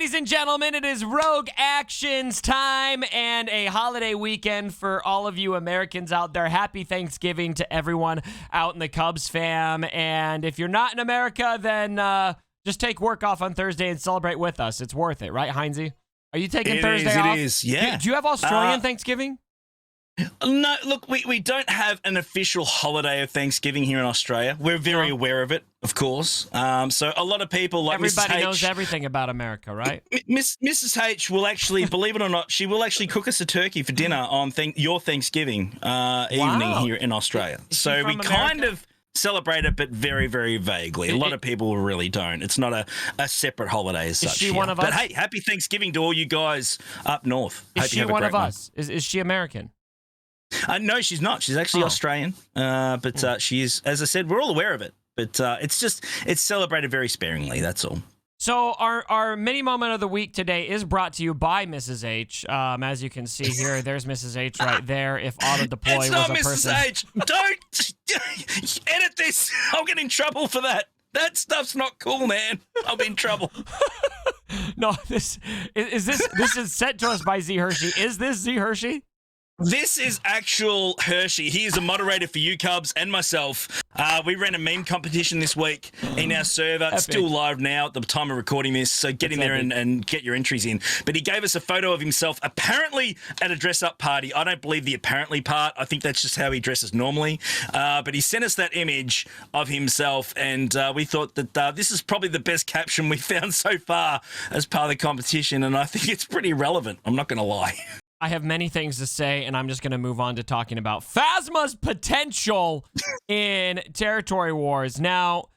Ladies and gentlemen, it is Rogue Actions time and a holiday weekend for all of you Americans out there. Happy Thanksgiving to everyone out in the Cubs fam. And if you're not in America, then just take work off on Thursday and celebrate with us. It's worth it, right, Heinzie? Are you taking Thursday off? It is, yeah. Do you have Australian Thanksgiving? No, look, we don't have an official holiday of Thanksgiving here in Australia. We're very aware of it, of course. So a lot of people like Everybody Mrs. H, knows everything about America, right? Mrs. H will actually, believe it or not, she will actually cook us a turkey for dinner on your Thanksgiving evening here in Australia. So we kind of celebrate it, but very, very vaguely. A lot of people really don't. It's not a separate holiday as such. Is she one of us? But hey, happy Thanksgiving to all you guys up north. Is she one of us? Is she American? No, she's not. She's actually Australian, but she is, as I said, we're all aware of it. But it's celebrated very sparingly, that's all. So our mini moment of the week today is brought to you by Mrs. H. As you can see here, there's Mrs. H right there. If auto deploy was a person. It's not Mrs. H. Don't edit this. I'll get in trouble for that. That stuff's not cool, man. I'll be in trouble. No, this is sent to us by Z Hershey. Is this Z Hershey? This is actual Hershey. He is a moderator for you Cubs and myself. We ran a meme competition this week in our server. It's still live now at the time of recording this, so get in there and get your entries in. But he gave us a photo of himself apparently at a dress-up party. I don't believe the apparently part. I think that's just how he dresses normally. But he sent us that image of himself, and we thought that this is probably the best caption we found so far as part of the competition, and I think it's pretty relevant. I'm not going to lie. I have many things to say, and I'm just going to move on to talking about Phasma's potential in Territory Wars. Now,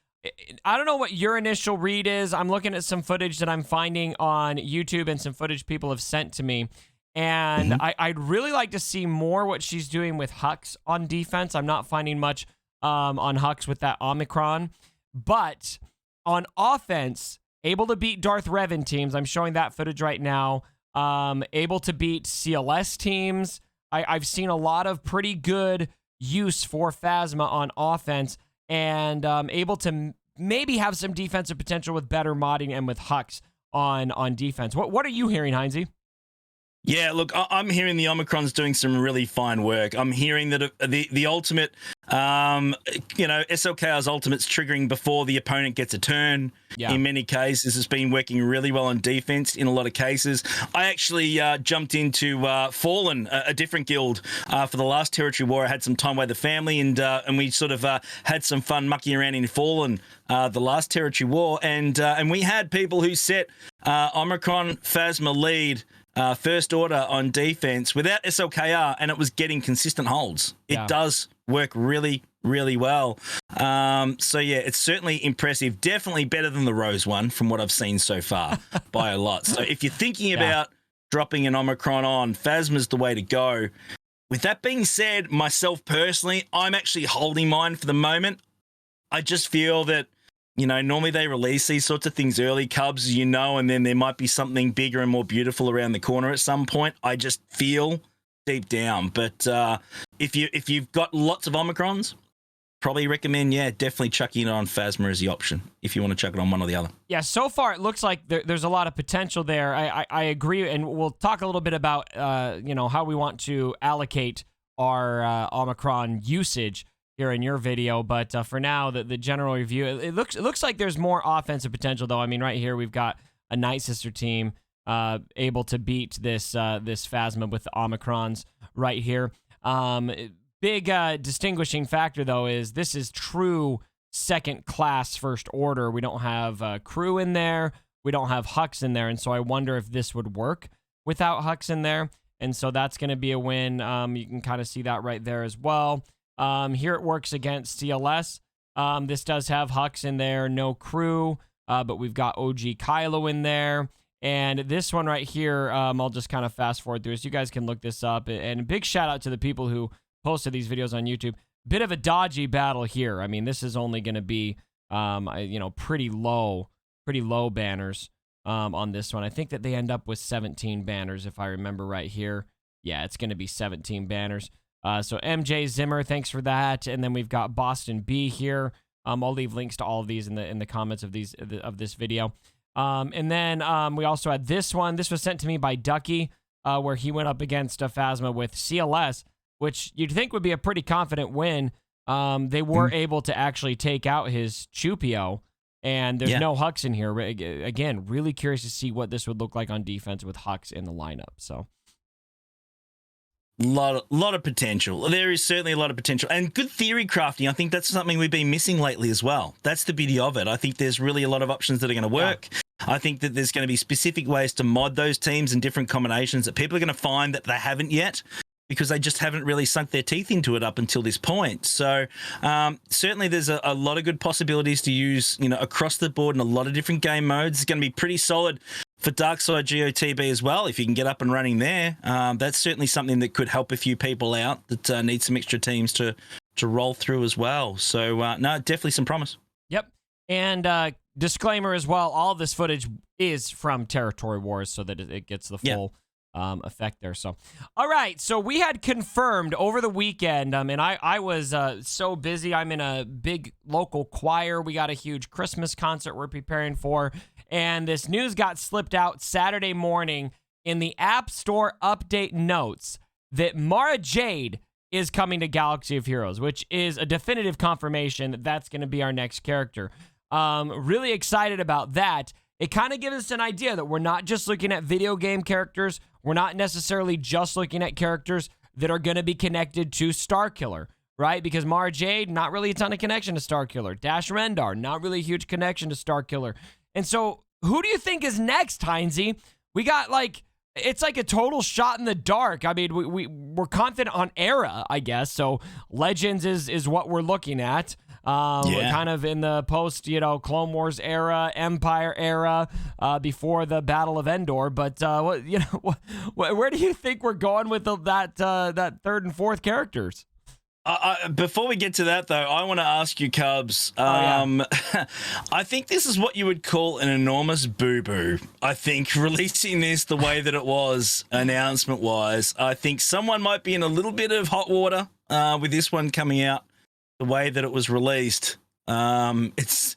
I don't know what your initial read is. I'm looking at some footage that I'm finding on YouTube and some footage people have sent to me, and I'd really like to see more what she's doing with Hux on defense. I'm not finding much on Hux with that Omicron, but on offense, able to beat Darth Revan teams. I'm showing that footage right now. Able to beat CLS teams. I've seen a lot of pretty good use for Phasma on offense, and able to maybe have some defensive potential with better modding and with Hux on defense. What are you hearing, Heinzie? Yeah, look, I'm hearing the Omicron's doing some really fine work. I'm hearing that the ultimate, SLKR's ultimate's triggering before the opponent gets a turn. Yeah. In many cases, it's been working really well on defense in a lot of cases. I actually jumped into Fallen, a different guild, for the last Territory War. I had some time with the family, and we sort of had some fun mucking around in Fallen the last Territory War, and we had people who set Omicron Phasma lead first order on defense without SLKR, and it was getting consistent holds. It does work really, really well. So yeah, it's certainly impressive. Definitely better than the Rose one from what I've seen so far by a lot. So if you're thinking about dropping an Omicron on, Phasma's the way to go. With that being said, myself personally, I'm actually holding mine for the moment. I just feel that, normally they release these sorts of things early, Cubs, and then there might be something bigger and more beautiful around the corner at some point. I just feel deep down. But if you've got lots of Omicrons, probably recommend, definitely chucking it on Phasma as the option if you want to chuck it on one or the other. Yeah, so far it looks like there's a lot of potential there. I agree, and we'll talk a little bit about, how we want to allocate our Omicron usage here in your video, but for now, the general review, it looks like there's more offensive potential, though. I mean, right here we've got a Night Sister team able to beat this Phasma with the Omicrons right here. Big distinguishing factor, though, is this is true second-class First Order. We don't have crew in there. We don't have Hux in there, and so I wonder if this would work without Hux in there, and so that's going to be a win. You can kind of see that right there as well. Here it works against CLS. This does have Hux in there, no crew, but we've got OG Kylo in there. And this one right here, I'll just kind of fast forward through this. You guys can look this up. And a big shout out to the people who posted these videos on YouTube. Bit of a dodgy battle here. I mean, this is only going to be, pretty low banners on this one. I think that they end up with 17 banners, if I remember right here. Yeah, it's going to be 17 banners. So MJ Zimmer, thanks for that. And then we've got Boston B here. I'll leave links to all of these in the comments of this video. And then we also had this one. This was sent to me by Ducky, where he went up against Phasma with CLS, which you'd think would be a pretty confident win. They were able to actually take out his Chupio, and there's no Hux in here. Again, really curious to see what this would look like on defense with Hux in the lineup. So. Lot of potential. There is certainly a lot of potential and good theory crafting. I think that's something we've been missing lately as well. That's the beauty of it. I think there's really a lot of options that are going to work. Yeah. I think that there's going to be specific ways to mod those teams and different combinations that people are going to find that they haven't yet because they just haven't really sunk their teeth into it up until this point. So certainly there's a lot of good possibilities to use, across the board in a lot of different game modes. It's going to be pretty solid for Darkside GOTB as well, if you can get up and running there. That's certainly something that could help a few people out that need some extra teams to roll through as well. So, no, definitely some promise. Yep. And disclaimer as well, all this footage is from Territory Wars so that it gets the full effect there. So, all right. So we had confirmed over the weekend, and I was so busy. I'm in a big local choir. We got a huge Christmas concert we're preparing for. And this news got slipped out Saturday morning in the App Store update notes that Mara Jade is coming to Galaxy of Heroes, which is a definitive confirmation that that's going to be our next character. Really excited about that. It kind of gives us an idea that we're not just looking at video game characters. We're not necessarily just looking at characters that are going to be connected to Starkiller, right? Because Mara Jade, not really a ton of connection to Starkiller. Dash Rendar, not really a huge connection to Starkiller. And so, who do you think is next, Heinze? We got it's like a total shot in the dark. I mean, we're confident on Era, I guess. So Legends is what we're looking at. We're kind of in the post, Clone Wars era, Empire era, before the Battle of Endor. But where do you think we're going with that third and fourth characters? Before we get to that, though, I want to ask you, Cubs. I think this is what you would call an enormous boo-boo. I think releasing this the way that it was, announcement-wise, I think someone might be in a little bit of hot water with this one coming out the way that it was released. It's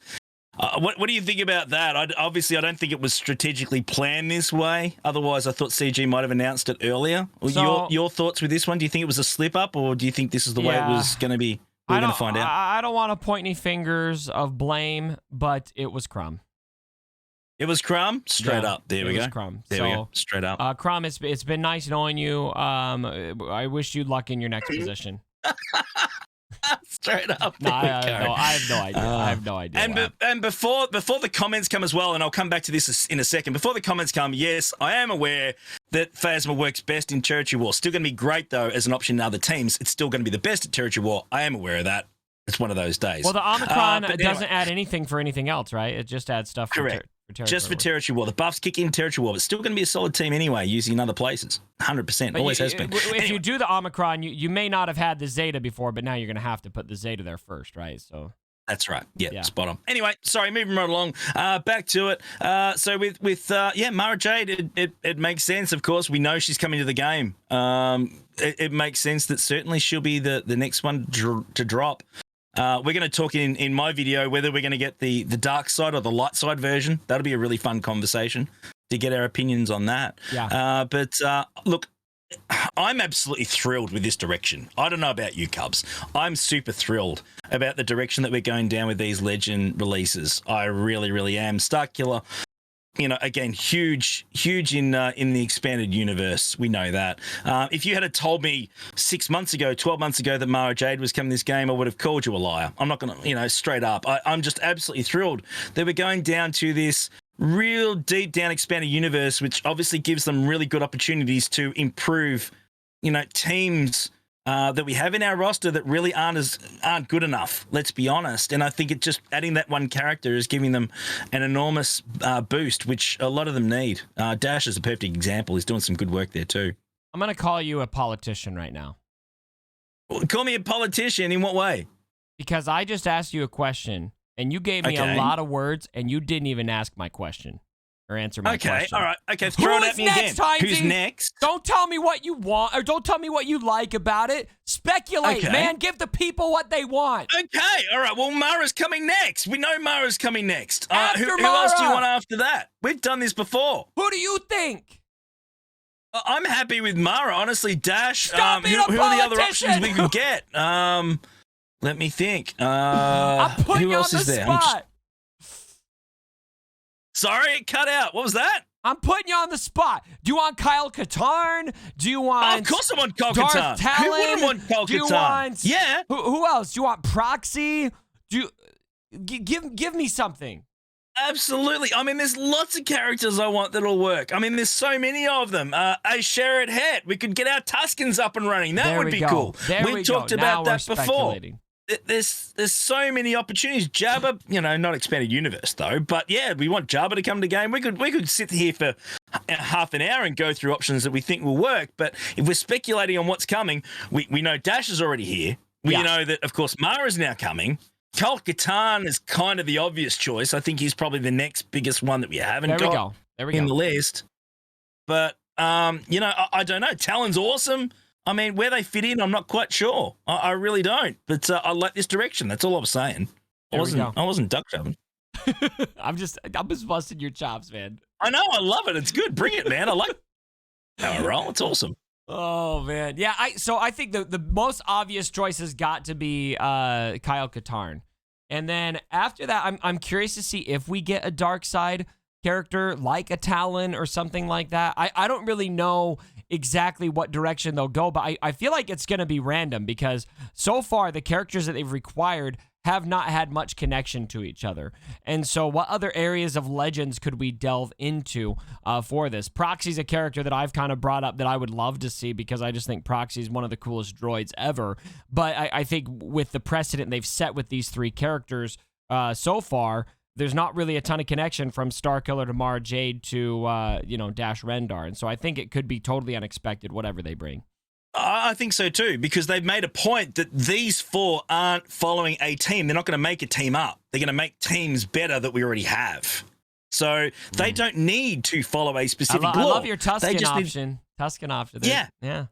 what do you think about that? Obviously, I don't think it was strategically planned this way. Otherwise, I thought CG might have announced it earlier. So, your thoughts with this one? Do you think it was a slip-up, or do you think this is the way it was going to be? We're going to find out. I don't want to point any fingers of blame, but it was Crumb. It was Crumb? Straight up. There we go. It was Crumb. There we go. Straight up. Crumb, it's been nice knowing you. I wish you luck in your next position. Straight up. No, I have no idea. I have no idea. And before the comments come as well, and I'll come back to this in a second. Before the comments come, yes, I am aware that Phasma works best in Territory War. Still going to be great, though, as an option in other teams. It's still going to be the best at Territory War. I am aware of that. It's one of those days. Well, the Omicron doesn't add anything for anything else, right? It just adds stuff for Correct. Just for Territory War. The buffs kick in Territory War, but still going to be a solid team anyway, using in other places. 100%. Always has been. If you do the Omicron, you may not have had the Zeta before, but now you're going to have to put the Zeta there first, right? So that's right. Yeah, spot on. Anyway, sorry, moving right along. Back to it. So with Mara Jade, it makes sense. Of course, we know she's coming to the game. It makes sense that certainly she'll be the next one to drop. We're going to talk in my video whether we're going to get the dark side or the light side version. That'll be a really fun conversation to get our opinions on that. Yeah. But look, I'm absolutely thrilled with this direction. I don't know about you, Cubs. I'm super thrilled about the direction that we're going down with these Legend releases. I really, really am. Starkiller, again, huge in the expanded universe. We know that. If you had told me 6 months ago, 12 months ago that Mara Jade was coming this game, I would have called you a liar. I'm not going to, straight up. I'm just absolutely thrilled that we're going down to this real deep down expanded universe, which obviously gives them really good opportunities to improve, teams that we have in our roster that really aren't good enough. Let's be honest. And I think it just adding that one character is giving them an enormous boost, which a lot of them need. Dash is a perfect example. He's doing some good work there too. I'm going to call you a politician right now. Call me a politician in what way? Because I just asked you a question and you gave me a lot of words and you didn't even ask my question. or answer my question. All right. Okay, throw it at me next, again. Heinzie? Who's next? Don't tell me what you want, or don't tell me what you like about it. Speculate, man. Give the people what they want. Okay, all right. Well, Mara's coming next. We know Mara's coming next. After who Mara. else do you want after that? We've done this before. Who do you think? I'm happy with Mara, honestly. Dash. Stop being a who are the other politician. options we could get? Let me think. I'm putting who you else on is the there? spot. Sorry, it cut out. What was that? I'm putting you on the spot. Do you want Kyle Katarn? Do you want? Of course, I want Kyle Darth Katarn. Talon? Who wouldn't want Kyle Do you Katarn? want? Yeah. Who else? Do you want Proxy? Do you give me something? Absolutely. I mean, there's lots of characters I want that'll work. I mean, there's so many of them. A Sherrod Het. We could get our Tuskens up and running. That would be cool. We talked about that before. There's so many opportunities. Jabba, not expanded universe though, but yeah, we want Jabba to come to game. We could sit here for half an hour and go through options that we think will work. But if we're speculating on what's coming, we know Dash is already here. We know that, of course, Mara's now coming. Kyle Katarn is kind of the obvious choice. I think he's probably the next biggest one that we haven't got in the list. But I don't know. Talon's awesome. I mean, where they fit in, I'm not quite sure. I really don't. But I like this direction. That's all I was saying. I wasn't duck shoving. I'm just busting your chops, man. I know. I love it. It's good. Bring it, man. I like how I roll. It's awesome. Oh, man. Yeah, I think the most obvious choice has got to be Kyle Katarn. And then after that, I'm curious to see if we get a dark side character like a Talon or something like that. I don't really know exactly what direction they'll go, but I feel like it's going to be random because so far the characters that they've required have not had much connection to each other. And so what other areas of Legends could we delve into for this? Proxy's a character that I've kind of brought up that I would love to see because I just think Proxy is one of the coolest droids ever. But I think with the precedent they've set with these three characters so far, there's not really a ton of connection from Starkiller to Mara Jade to, Dash Rendar. And so I think it could be totally unexpected, whatever they bring. I think so too, because they've made a point that these four aren't following a team. They're not going to make a team up. They're going to make teams better that we already have. So they don't need to follow a specific law. I love your Tusken option. Tusken option. Yeah.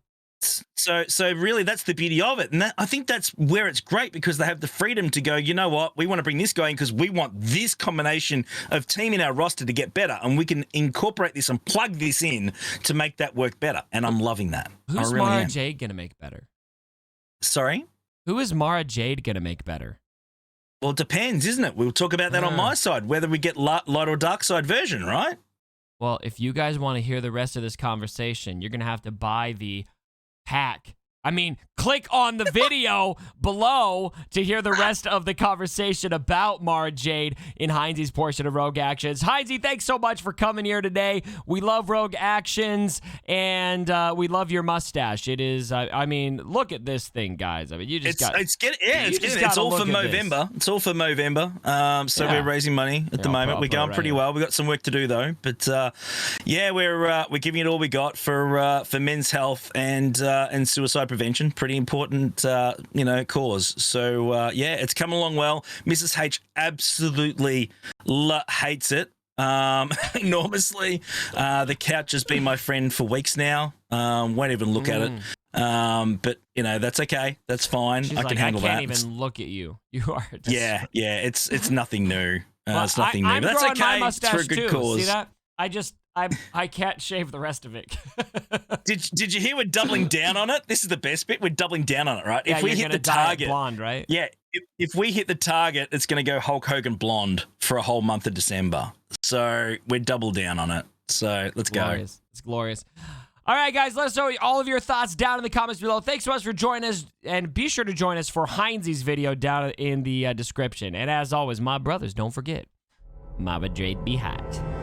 So really, that's the beauty of it. And I think that's where it's great because they have the freedom to go, you know what, we want to bring this guy in because we want this combination of team in our roster to get better. And we can incorporate this and plug this in to make that work better. And I'm loving that. Who's Mara Jade going to make better? Sorry? Who is Mara Jade going to make better? Well, it depends, isn't it? We'll talk about that on my side, whether we get light or dark side version, right? Well, if you guys want to hear the rest of this conversation, you're going to have to buy the pack. I mean, click on the video below to hear the rest of the conversation about Mara Jade in Heinzie's portion of Rogue Actions. Heinzie, thanks so much for coming here today. We love Rogue Actions, and we love your mustache. It is, I mean, look at this thing, guys. I mean, you just it's all for Movember. It's all for Movember. So we're raising money at the moment. We're going pretty well. We've got some work to do though, but we're giving it all we got for men's health and suicide prevention. Pretty important, cause. So, it's coming along well. Mrs. H absolutely hates it enormously. The couch has been my friend for weeks now. Won't even look at it. But, that's okay. That's fine. She's I can handle that. I can't even look at you. You are. Yeah. It's nothing new. It's nothing new. I'm But that's okay. It's for a good cause. See that? I can't shave the rest of it. Did you hear we're doubling down on it? This is the best bit. We're doubling down on it, right? Yeah, if we hit the target, blonde, right? Yeah. If we hit the target, it's going to go Hulk Hogan blonde for a whole month of December. So we're double down on it. So let's go. It's glorious. All right, guys, let us know all of your thoughts down in the comments below. Thanks so much for joining us, and be sure to join us for Heinzie's video down in the description. And as always, my brothers, don't forget, Mara Jade be hot.